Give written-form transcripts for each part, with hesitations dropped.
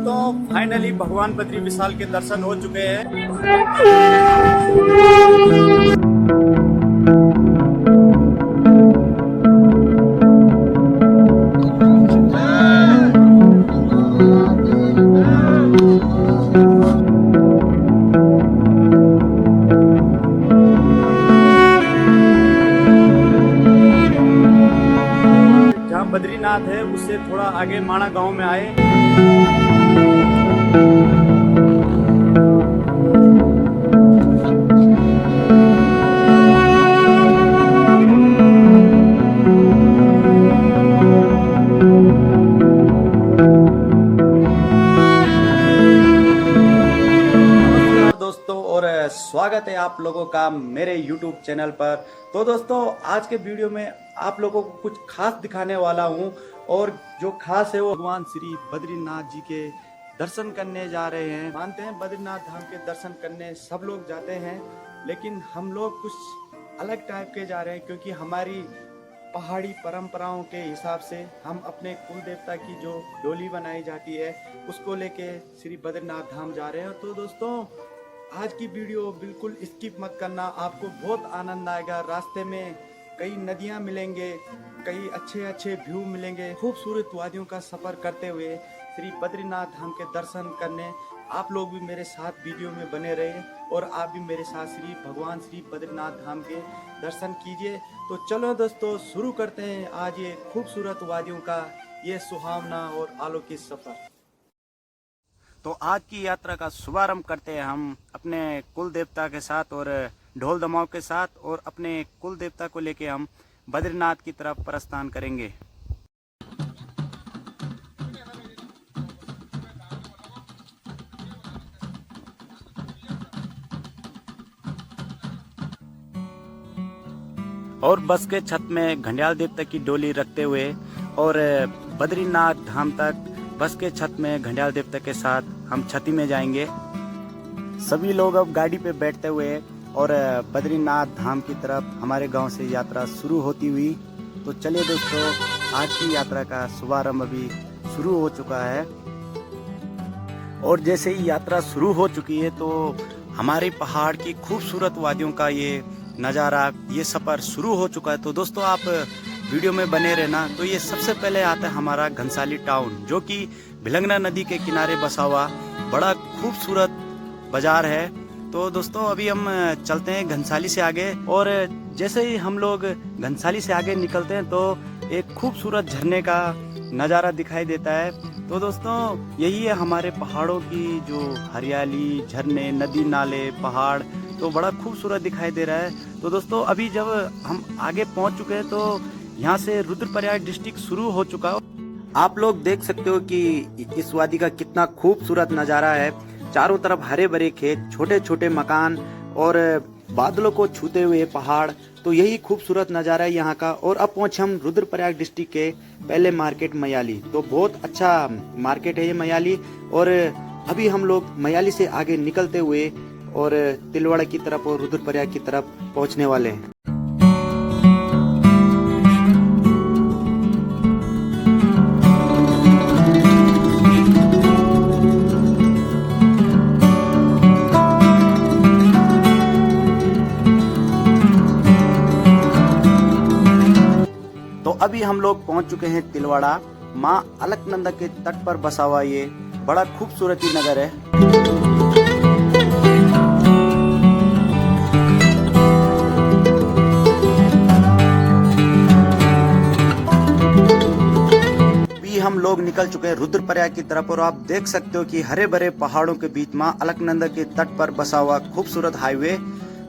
दोस्तों, फाइनली भगवान बद्री विशाल के दर्शन हो चुके हैं। जहाँ बद्रीनाथ है उससे थोड़ा आगे माणा गांव में आए। दोस्तों, और स्वागत है आप लोगों का मेरे YouTube चैनल पर। तो दोस्तों, आज के वीडियो में आप लोगों को कुछ खास दिखाने वाला हूं, और जो खास है वो भगवान श्री बद्रीनाथ जी के दर्शन करने जा रहे हैं। मानते हैं बद्रीनाथ धाम के दर्शन करने सब लोग जाते हैं, लेकिन हम लोग कुछ अलग टाइप के जा रहे हैं, क्योंकि हमारी पहाड़ी परंपराओं के हिसाब से हम अपने कुल देवता की जो डोली बनाई जाती है उसको लेके श्री बद्रीनाथ धाम जा रहे हैं। तो दोस्तों, आज की वीडियो बिल्कुल स्किप मत करना, आपको बहुत आनंद आएगा। रास्ते में कई नदियां मिलेंगे, कई अच्छे व्यू मिलेंगे। खूबसूरत वादियों का सफर करते हुए श्री बद्रीनाथ धाम के दर्शन करने आप लोग भी मेरे साथ वीडियो में बने रहे, और आप भी मेरे साथ भगवान श्री बद्रीनाथ धाम के दर्शन कीजिए। तो चलो दोस्तों, शुरू करते हैं आज ये खूबसूरत वादियों का ये सुहावना और अलौकिक सफर। तो आज की यात्रा का शुभारंभ करते हैं हम अपने कुल देवता के साथ और ढोल दमाव के साथ, और अपने कुल देवता को लेके हम बद्रीनाथ की तरफ प्रस्थान करेंगे। और बस के छत में घंडियाल देवता की डोली रखते हुए और बद्रीनाथ धाम तक बस के छत में घंडियाल देवता के साथ हम छती में जाएंगे। सभी लोग अब गाड़ी पे बैठते हुए और बद्रीनाथ धाम की तरफ हमारे गांव से यात्रा शुरू होती हुई। तो चलिए दोस्तों, आज की यात्रा का शुभारंभ अभी शुरू हो चुका है, और जैसे ही यात्रा शुरू हो चुकी है तो हमारे पहाड़ की खूबसूरत वादियों का ये नज़ारा, ये सफ़र शुरू हो चुका है। तो दोस्तों, आप वीडियो में बने रहना। तो ये सबसे पहले आता है हमारा घनसाली टाउन, जो कि भिलंगना नदी के किनारे बसा हुआ बड़ा खूबसूरत बाजार है। तो दोस्तों, अभी हम चलते हैं घनसाली से आगे, और जैसे ही हम लोग घनसाली से आगे निकलते हैं तो एक खूबसूरत झरने का नज़ारा दिखाई देता है। तो दोस्तों, यही है हमारे पहाड़ों की जो हरियाली, झरने, नदी नाले, पहाड़, तो बड़ा खूबसूरत दिखाई दे रहा है। तो दोस्तों, अभी जब हम आगे पहुंच चुके हैं तो यहाँ से रुद्रप्रयाग डिस्ट्रिक्ट शुरू हो चुका है। आप लोग देख सकते हो कि इस वादी का कितना खूबसूरत नज़ारा है। चारों तरफ हरे भरे खेत, छोटे छोटे मकान और बादलों को छूते हुए पहाड़। तो यही खूबसूरत नज़ारा है यहाँ का। और अब पहुंचे हम रुद्रप्रयाग डिस्ट्रिक्ट के पहले मार्केट मयाली। तो बहुत अच्छा मार्केट है ये मयाली, और अभी हम लोग मयाली से आगे निकलते हुए और तिलवाड़ा की तरफ और रुद्रप्रयाग की तरफ पहुंचने वाले हैं। तो अभी हम लोग पहुंच चुके हैं तिलवाड़ा। माँ अलकनंदा के तट पर बसा हुआ ये बड़ा खूबसूरत नगर है। हम लोग निकल चुके हैं रुद्रप्रयाग की तरफ, और आप देख सकते हो कि हरे भरे पहाड़ों के बीच मां अलकनंदा के तट पर बसा हुआ खूबसूरत हाईवे।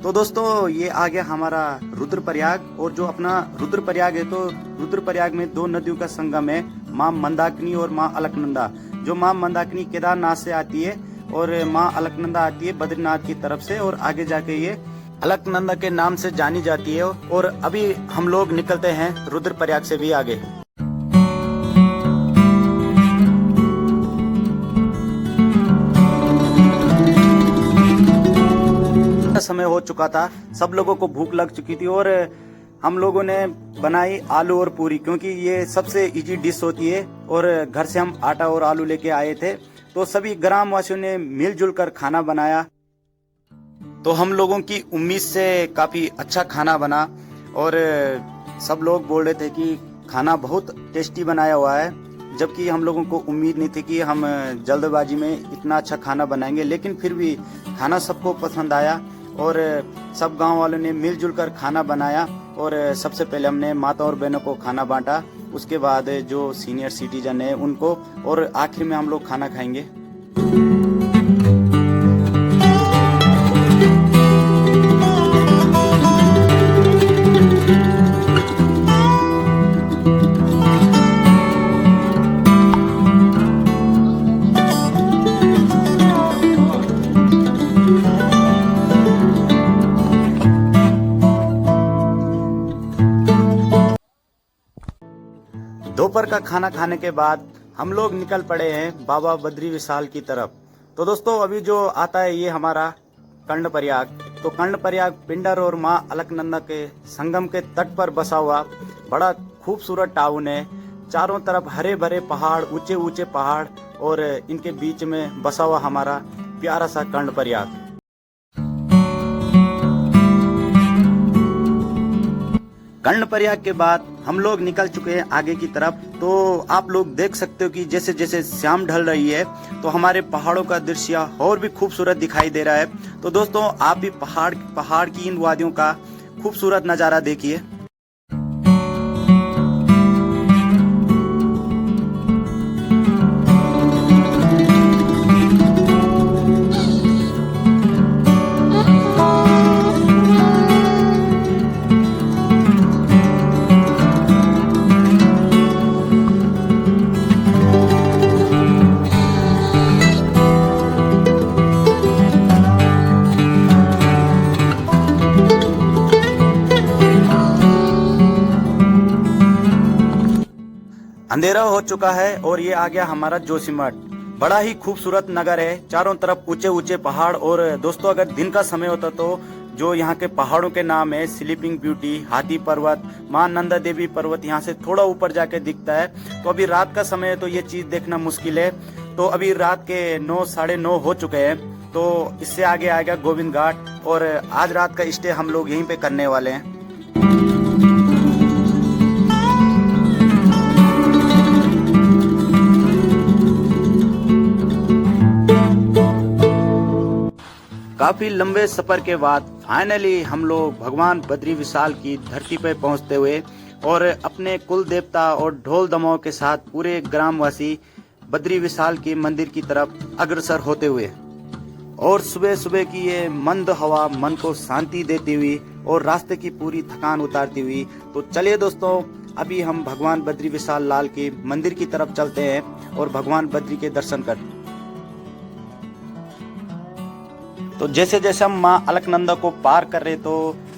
तो दोस्तों, ये आ गया हमारा रुद्रप्रयाग, और जो अपना रुद्रप्रयाग है, तो रुद्रप्रयाग में दो नदियों का संगम है, मां मंदाकिनी और मां अलकनंदा। जो मां मंदाकिनी केदारनाथ से आती है और मां अलकनंदा आती है बद्रीनाथ की तरफ से, और आगे जाके ये अलकनंदा के नाम से जानी जाती है। और अभी हम लोग निकलते हैं रुद्रप्रयाग से भी आगे। समय हो चुका था, सब लोगों को भूख लग चुकी थी, और हम लोगों ने बनाई आलू और पूरी, क्योंकि ये सबसे इजी डिश होती है, और घर से हम आटा और आलू लेके आए थे। तो सभी ग्रामवासियों ने मिलजुल कर खाना बनाया। तो हम लोगों की उम्मीद से काफ़ी अच्छा खाना बना और सब लोग बोल रहे थे कि खाना बहुत टेस्टी बनाया हुआ है, जबकि हम लोगों को उम्मीद नहीं थी कि हम जल्दबाजी में इतना अच्छा खाना बनाएंगे। लेकिन फिर भी खाना सबको पसंद आया और सब गांव वालों ने मिलजुल कर खाना बनाया। और सबसे पहले हमने माता और बहनों को खाना बांटा, उसके बाद जो सीनियर सिटीजन है उनको, और आखिर में हम लोग खाना खाएंगे। दोपहर का खाना खाने के बाद हम लोग निकल पड़े हैं बाबा बद्री विशाल की तरफ। तो दोस्तों अभी जो आता है ये हमारा कर्णप्रयाग। तो कर्णप्रयाग पिंडर और माँ अलकनंदा के संगम के तट पर बसा हुआ बड़ा खूबसूरत टाउन है। चारों तरफ हरे भरे पहाड़, ऊंचे ऊंचे पहाड़, और इनके बीच में बसा हुआ हमारा प्यारा सा कर्णप्रयाग। कर्णप्रयाग के बाद हम लोग निकल चुके हैं आगे की तरफ। तो आप लोग देख सकते हो कि जैसे जैसे शाम ढल रही है तो हमारे पहाड़ों का दृश्य और भी खूबसूरत दिखाई दे रहा है। तो दोस्तों आप भी पहाड़ की इन वादियों का खूबसूरत नज़ारा देखिए। अंधेरा हो चुका है और ये आ गया हमारा जोशीमठ। बड़ा ही खूबसूरत नगर है, चारों तरफ ऊंचे ऊंचे पहाड़। और दोस्तों अगर दिन का समय होता तो जो यहाँ के पहाड़ों के नाम है स्लीपिंग ब्यूटी, हाथी पर्वत, माँ नंदा देवी पर्वत, यहाँ से थोड़ा ऊपर जाके दिखता है। तो अभी रात का समय है तो ये चीज देखना मुश्किल है। तो अभी रात के 9 साढ़े 9 हो चुके हैं। तो इससे आगे आ गया गोविंद घाट, और आज रात का स्टे हम लोग यहीं पे करने वाले हैं। काफी लंबे सफर के बाद फाइनली हम लोग भगवान बद्री विशाल की धरती पर पहुंचते हुए और अपने कुल देवता और ढोल दमाओं के साथ पूरे ग्रामवासी बद्री विशाल के मंदिर की तरफ अग्रसर होते हुए, और सुबह सुबह की ये मंद हवा मन को शांति देती हुई और रास्ते की पूरी थकान उतारती हुई। तो चलिए दोस्तों अभी हम भगवान बद्री विशाल लाल के मंदिर की तरफ चलते हैं और भगवान बद्री के दर्शन करते हैं। तो जैसे जैसे हम माँ अलकनंदा को पार कर रहे तो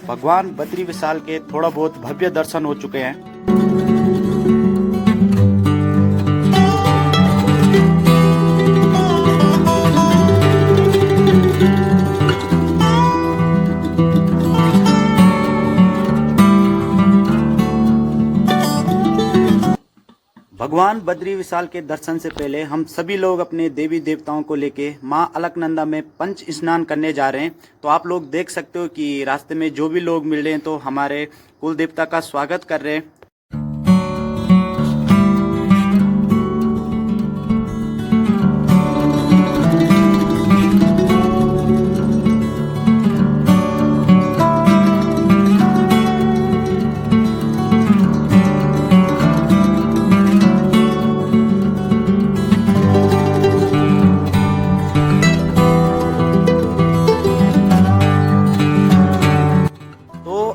भगवान बद्री विशाल के थोड़ा बहुत भव्य दर्शन हो चुके हैं। भगवान बद्री विशाल के दर्शन से पहले हम सभी लोग अपने देवी देवताओं को लेके माँ अलकनंदा में पंच स्नान करने जा रहे हैं। तो आप लोग देख सकते हो कि रास्ते में जो भी लोग मिल रहे हैं तो हमारे कुल देवता का स्वागत कर रहे हैं।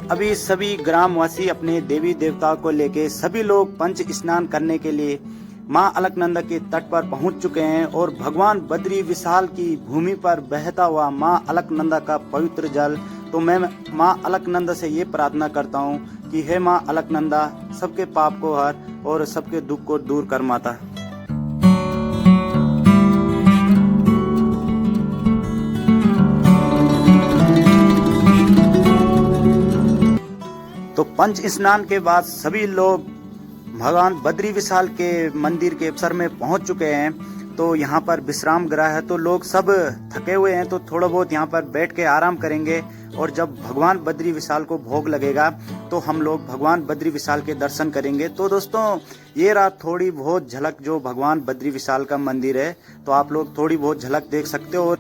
अभी सभी ग्रामवासी अपने देवी देवताओं को लेके सभी लोग पंच स्नान करने के लिए माँ अलकनंदा के तट पर पहुंच चुके हैं। और भगवान बद्री विशाल की भूमि पर बहता हुआ माँ अलकनंदा का पवित्र जल, तो मैं माँ अलकनंदा से ये प्रार्थना करता हूँ कि हे माँ अलकनंदा सबके पाप को हर और सबके दुख को दूर कर माता। तो पंच स्नान के बाद सभी लोग भगवान बद्री विशाल के मंदिर के अवसर में पहुंच चुके हैं। तो यहाँ पर विश्राम गृह है, तो लोग सब थके हुए हैं तो थोड़ा बहुत यहाँ पर बैठ के आराम करेंगे। और जब भगवान बद्री विशाल को भोग लगेगा तो हम लोग भगवान बद्री विशाल के दर्शन करेंगे। तो दोस्तों ये रहा थोड़ी बहुत झलक जो भगवान बद्री विशाल का मंदिर है, तो आप लोग थोड़ी बहुत झलक देख सकते हो।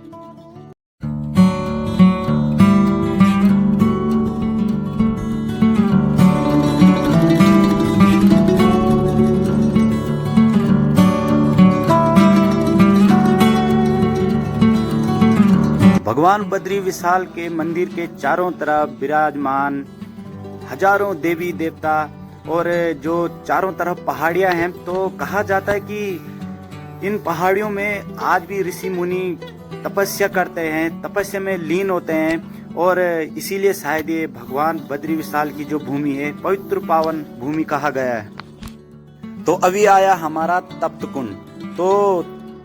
भगवान बद्री विशाल के मंदिर के चारों तरफ विराजमान हजारों देवी देवता और जो चारों तरफ पहाड़ियां हैं, तो कहा जाता है कि इन पहाड़ियों में आज भी ऋषि मुनि तपस्या करते हैं, तपस्या में लीन होते हैं। और इसीलिए शायद ये भगवान बद्री विशाल की जो भूमि है पवित्र पावन भूमि कहा गया है। तो अभी आया हमारा तप्त कुंड। तो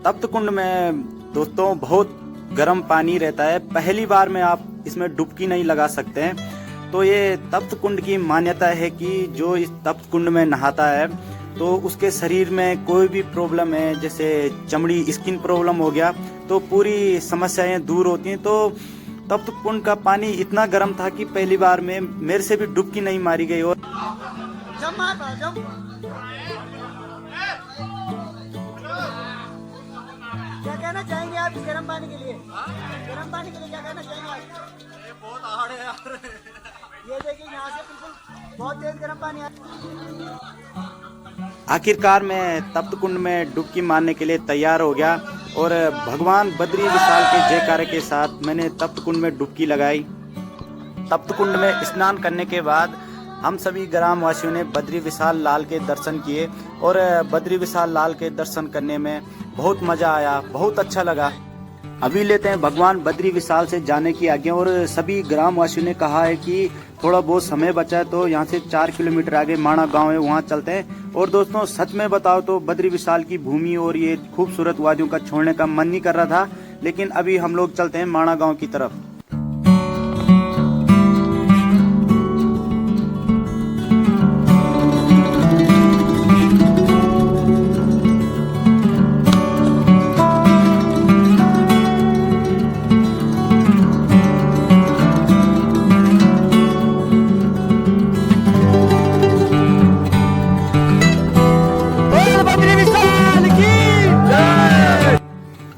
तप्त कुंड में दोस्तों बहुत गर्म पानी रहता है, पहली बार में आप इसमें डुबकी नहीं लगा सकते हैं। तो ये तप्त कुंड की मान्यता है कि जो इस तप्त कुंड में नहाता है तो उसके शरीर में कोई भी प्रॉब्लम है, जैसे चमड़ी स्किन प्रॉब्लम हो गया, तो पूरी समस्याएं दूर होती हैं। तो तप्त कुंड का पानी इतना गर्म था कि पहली बार में मेरे से भी डुबकी नहीं मारी गई। और क्या कहना चाहेंगे आप इस गर्म पानी के लिए? गर्म पानी के लिए क्या कहना चाहेंगे आप? ये बहुत हार्ड है यार। ये देखिए यहाँ से बिल्कुल बहुत तेज गर्म पानी आ। आखिरकार मैं तप्त कुंड में डुबकी मारने के लिए तैयार हो गया और भगवान बद्री विशाल के जयकारे के साथ मैंने तप्त कुंड में डुबकी लगाई। तप्त कुंड में स्नान करने के बाद हम सभी ग्रामवासियों ने बद्री विशाल लाल के दर्शन किए और बद्री विशाल लाल के दर्शन करने में बहुत मजा आया, बहुत अच्छा लगा। अभी लेते हैं भगवान बद्री विशाल से जाने की आज्ञा। और सभी ग्रामवासियों ने कहा है कि थोड़ा बहुत समय बचा है तो यहाँ से 4 किलोमीटर आगे माणा गांव है, वहाँ चलते हैं। और दोस्तों सच में बताओ तो बद्री विशाल की भूमि और ये खूबसूरत वादियों का छोड़ने का मन नहीं कर रहा था, लेकिन अभी हम लोग चलते हैं माणा गाँव की तरफ।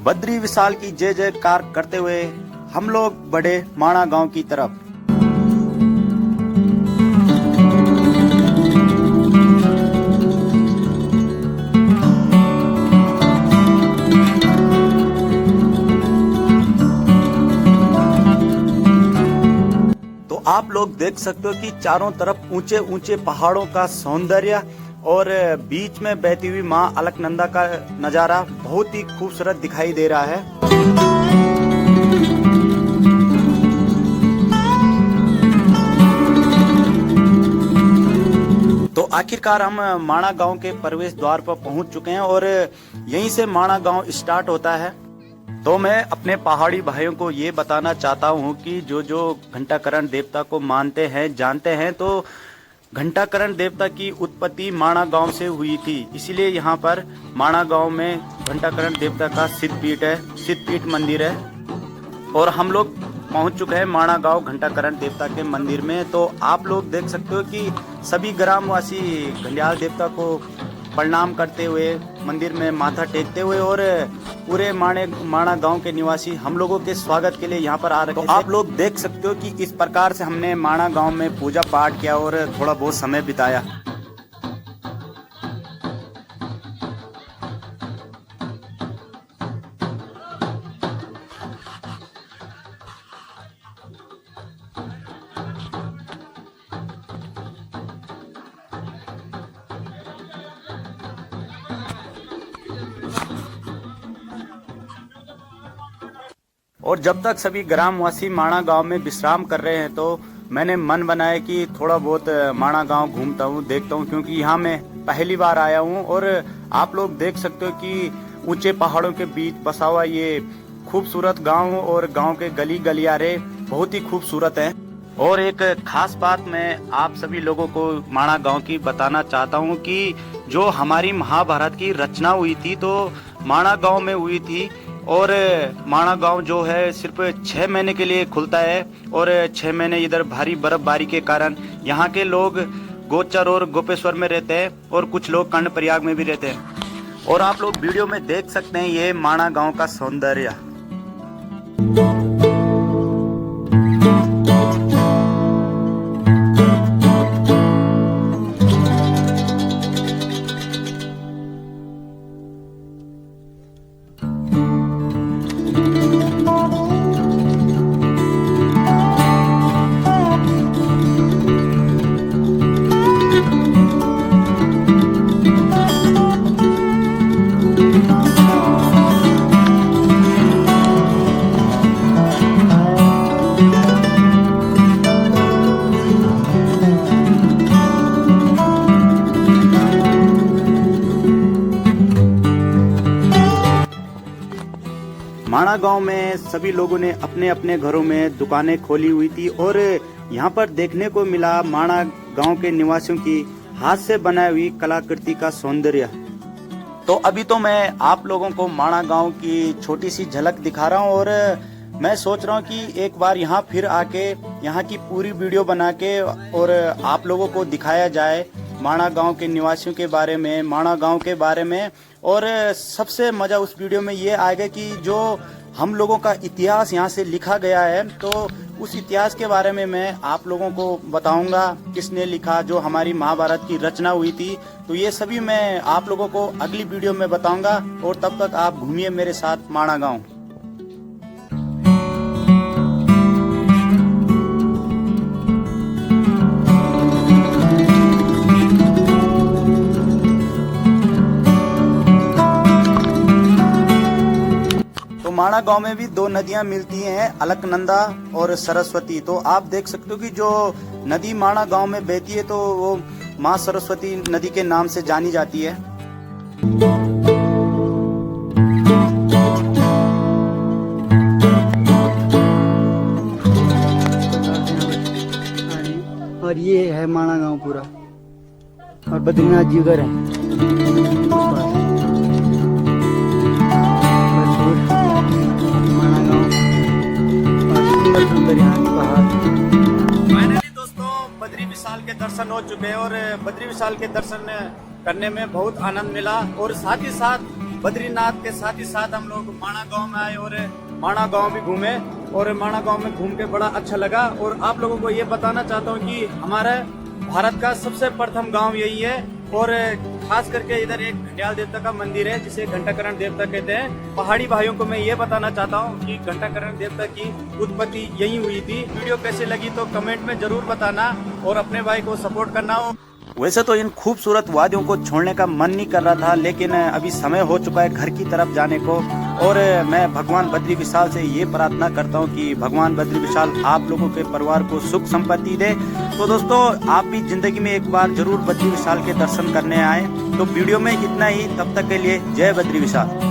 बद्री विशाल की जय जयकार करते हुए हम लोग बढ़े माणा गांव की तरफ। तो आप लोग देख सकते हो कि चारों तरफ ऊंचे ऊंचे पहाड़ों का सौंदर्य और बीच में बहती हुई माँ अलकनंदा का नजारा बहुत ही खूबसूरत दिखाई दे रहा है। तो आखिरकार हम माणा गांव के प्रवेश द्वार पर पहुंच चुके हैं और यहीं से माणा गांव स्टार्ट होता है। तो मैं अपने पहाड़ी भाइयों को ये बताना चाहता हूँ कि जो जो घंटाकरण देवता को मानते हैं जानते हैं, तो घंटाकरण देवता की उत्पत्ति माणा गांव से हुई थी। इसीलिए यहाँ पर माणा गांव में घंटाकरण देवता का सिद्धपीठ है, सिद्धपीठ मंदिर है। और हम लोग पहुँच चुके हैं माणा गांव घंटाकरण देवता के मंदिर में। तो आप लोग देख सकते हो कि सभी ग्रामवासी घंडियाल देवता को प्रणाम करते हुए मंदिर में माथा टेकते हुए और पूरे माणा गांव के निवासी हम लोगों के स्वागत के लिए यहाँ पर आ रहे हैं। तो आप लोग देख सकते हो कि इस प्रकार से हमने माणा गांव में पूजा पाठ किया और थोड़ा बहुत समय बिताया। और जब तक सभी ग्रामवासी माणा गांव में विश्राम कर रहे हैं, तो मैंने मन बनाया कि थोड़ा बहुत माणा गांव घूमता हूँ, देखता हूँ, क्योंकि यहाँ मैं पहली बार आया हूँ। और आप लोग देख सकते हो कि ऊंचे पहाड़ों के बीच बसा हुआ ये खूबसूरत गांव और गांव के गली गलियारे बहुत ही खूबसूरत हैं। और एक खास बात मैं आप सभी लोगों को माणा गांव की बताना चाहता हूं कि जो हमारी महाभारत की रचना हुई थी, तो माणा गांव में हुई थी। और माणा गांव जो है सिर्फ 6 महीने के लिए खुलता है और 6 महीने इधर भारी बर्फबारी के कारण यहाँ के लोग गोचर और गोपेश्वर में रहते हैं और कुछ लोग कर्णप्रयाग में भी रहते हैं। और आप लोग वीडियो में देख सकते हैं ये माणा गांव का सौंदर्य। माणा गांव में सभी लोगों ने अपने अपने घरों में दुकानें खोली हुई थी और यहाँ पर देखने को मिला माणा गांव के निवासियों की हाथ से बनाई हुई कलाकृति का सौंदर्य। तो अभी तो मैं आप लोगों को माणा गांव की छोटी सी झलक दिखा रहा हूँ और मैं सोच रहा हूँ कि एक बार यहाँ फिर आके यहाँ की पूरी वीडियो बना के और आप लोगों को दिखाया जाए माणा गांव के निवासियों के बारे में, माणा गांव के बारे में। और सबसे मजा उस वीडियो में ये आएगा कि जो हम लोगों का इतिहास यहाँ से लिखा गया है, तो उस इतिहास के बारे में मैं आप लोगों को बताऊंगा किसने लिखा, जो हमारी महाभारत की रचना हुई थी। तो ये सभी मैं आप लोगों को अगली वीडियो में बताऊंगा और तब तक आप घूमिए मेरे साथ माणा गांव। माणा गांव में भी 2 नदियां मिलती हैं, अलकनंदा और सरस्वती। तो आप देख सकते हो कि जो नदी माणा गांव में बहती है तो वो माँ सरस्वती नदी के नाम से जानी जाती है। और ये है माणा गांव पूरा और बद्रीनाथ जी घर है। फाइनली दोस्तों बद्री विशाल के दर्शन हो चुके हैं और बद्री विशाल के दर्शन करने में बहुत आनंद मिला और साथ ही साथ बद्रीनाथ के साथ ही साथ हम लोग माणा गांव में आए और माणा गांव भी घूमे और माणा गांव में घूम के बड़ा अच्छा लगा। और आप लोगों को ये बताना चाहता हूँ कि हमारे भारत का सबसे प्रथम गांव यही है और खास करके इधर एक घंटियाल देवता का मंदिर है जिसे घंटाकरण देवता कहते हैं। पहाड़ी भाइयों को मैं ये बताना चाहता हूँ कि घंटाकरण देवता की उत्पत्ति यही हुई थी। वीडियो कैसे लगी तो कमेंट में जरूर बताना और अपने भाई को सपोर्ट करना। वैसे तो इन खूबसूरत वादियों को छोड़ने का मन नहीं कर रहा था, लेकिन अभी समय हो चुका है घर की तरफ जाने को और मैं भगवान बद्री विशाल से ये प्रार्थना करता हूँ कि भगवान बद्री विशाल आप लोगों के परिवार को सुख संपत्ति दे। तो दोस्तों आप भी जिंदगी में एक बार जरूर बद्री विशाल के दर्शन करने आए। तो वीडियो में इतना ही, तब तक के लिए जय बद्री विशाल।